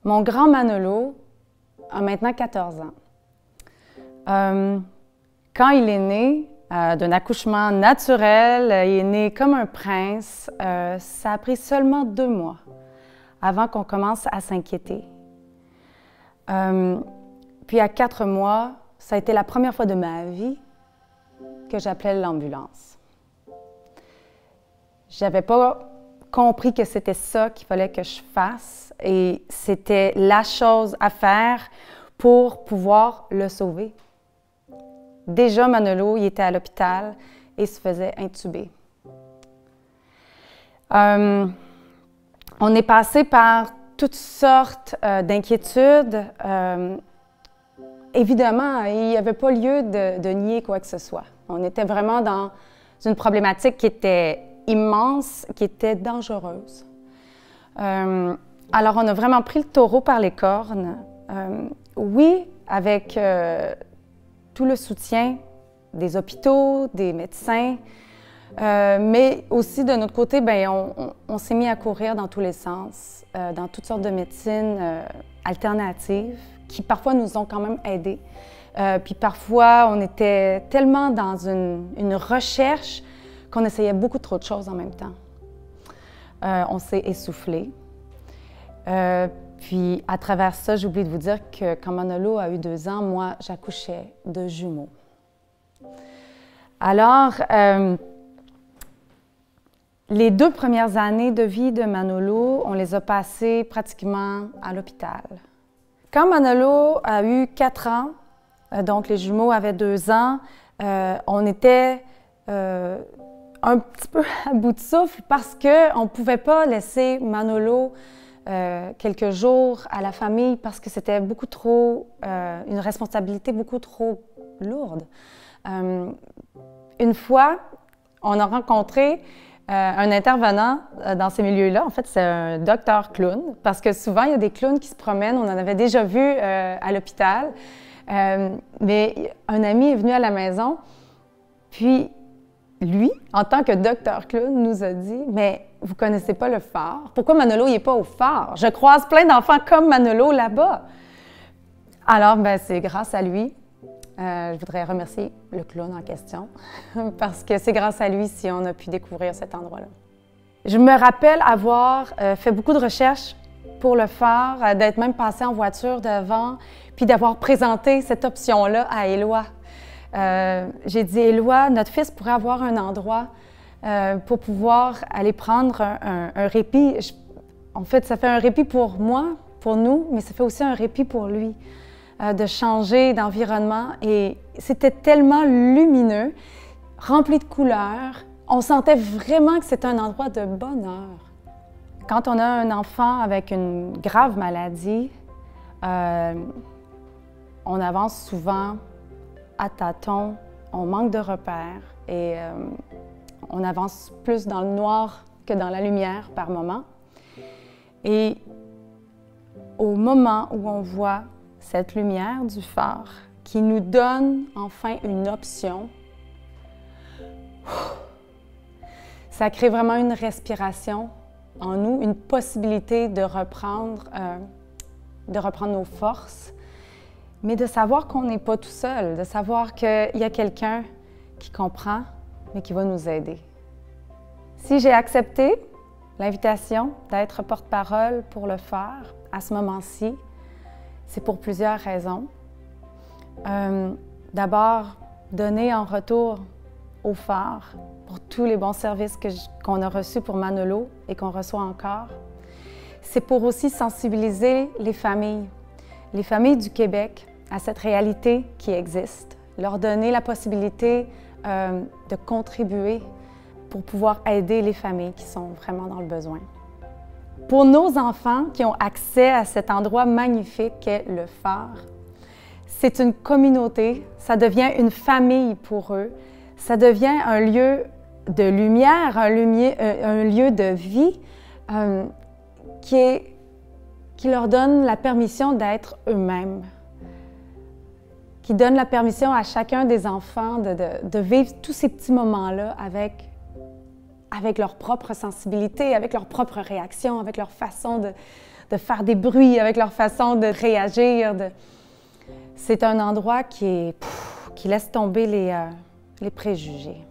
Mon grand Manolo a maintenant 14 ans. Quand il est né d'un accouchement naturel, il est né comme un prince. Ça a pris seulement 2 mois avant qu'on commence à s'inquiéter. Puis à 4 mois, ça a été la première fois de ma vie que j'appelais l'ambulance. J'avais pas compris que c'était ça qu'il fallait que je fasse et c'était la chose à faire pour pouvoir le sauver. Déjà, Manolo, il était à l'hôpital et se faisait intuber. On est passé par toutes sortes d'inquiétudes. Évidemment, il n'y avait pas lieu de nier quoi que ce soit. On était vraiment dans une problématique qui était immense, qui était dangereuse. Alors, on a vraiment pris le taureau par les cornes. Oui, avec tout le soutien des hôpitaux, des médecins, mais aussi de notre côté, on s'est mis à courir dans tous les sens, dans toutes sortes de médecines alternatives qui parfois nous ont quand même aidés. Puis parfois, on était tellement dans une recherche qu'on essayait beaucoup trop de choses en même temps. On s'est essoufflé. Puis à travers ça, j'ai oublié de vous dire que quand Manolo a eu 2 ans, moi, j'accouchais de jumeaux. Alors, les 2 premières années de vie de Manolo, on les a passées pratiquement à l'hôpital. Quand Manolo a eu 4 ans, donc les jumeaux avaient 2 ans, on était un petit peu à bout de souffle parce qu'on ne pouvait pas laisser Manolo quelques jours à la famille parce que c'était beaucoup trop, une responsabilité beaucoup trop lourde. Une fois, on a rencontré un intervenant dans ces milieux-là. En fait, c'est un docteur clown parce que souvent, il y a des clowns qui se promènent. On en avait déjà vu à l'hôpital. Mais un ami est venu à la maison, puis lui, en tant que docteur clown, nous a dit « Mais vous connaissez pas le phare? Pourquoi Manolo n'est pas au phare? Je croise plein d'enfants comme Manolo là-bas. » Alors, c'est grâce à lui. Je voudrais remercier le clown en question parce que c'est grâce à lui si on a pu découvrir cet endroit-là. Je me rappelle avoir fait beaucoup de recherches pour le phare, d'être même passée en voiture devant, puis d'avoir présenté cette option-là à Éloi. J'ai dit, Éloi, notre fils pourrait avoir un endroit pour pouvoir aller prendre un répit. En fait, ça fait un répit pour moi, pour nous, mais ça fait aussi un répit pour lui, de changer d'environnement. Et c'était tellement lumineux, rempli de couleurs. On sentait vraiment que c'était un endroit de bonheur. Quand on a un enfant avec une grave maladie, on avance souvent à tâtons, on manque de repères et on avance plus dans le noir que dans la lumière par moment. Et au moment où on voit cette lumière du phare qui nous donne enfin une option, ça crée vraiment une respiration en nous, une possibilité de reprendre nos forces, mais de savoir qu'on n'est pas tout seul, de savoir qu'il y a quelqu'un qui comprend, mais qui va nous aider. Si j'ai accepté l'invitation d'être porte-parole pour le phare à ce moment-ci, c'est pour plusieurs raisons. D'abord, donner en retour au phare pour tous les bons services qu'on a reçus pour Manolo et qu'on reçoit encore. C'est pour aussi sensibiliser les familles du Québec à cette réalité qui existe, leur donner la possibilité de contribuer pour pouvoir aider les familles qui sont vraiment dans le besoin. Pour nos enfants qui ont accès à cet endroit magnifique qu'est le phare, c'est une communauté, ça devient une famille pour eux, ça devient un lieu de lumière, un lieu de vie qui leur donne la permission d'être eux-mêmes, qui donne la permission à chacun des enfants de vivre tous ces petits moments-là avec leur propre sensibilité, avec leur propre réaction, avec leur façon de de faire des bruits avec leur façon de réagir. C'est un endroit qui laisse tomber les préjugés.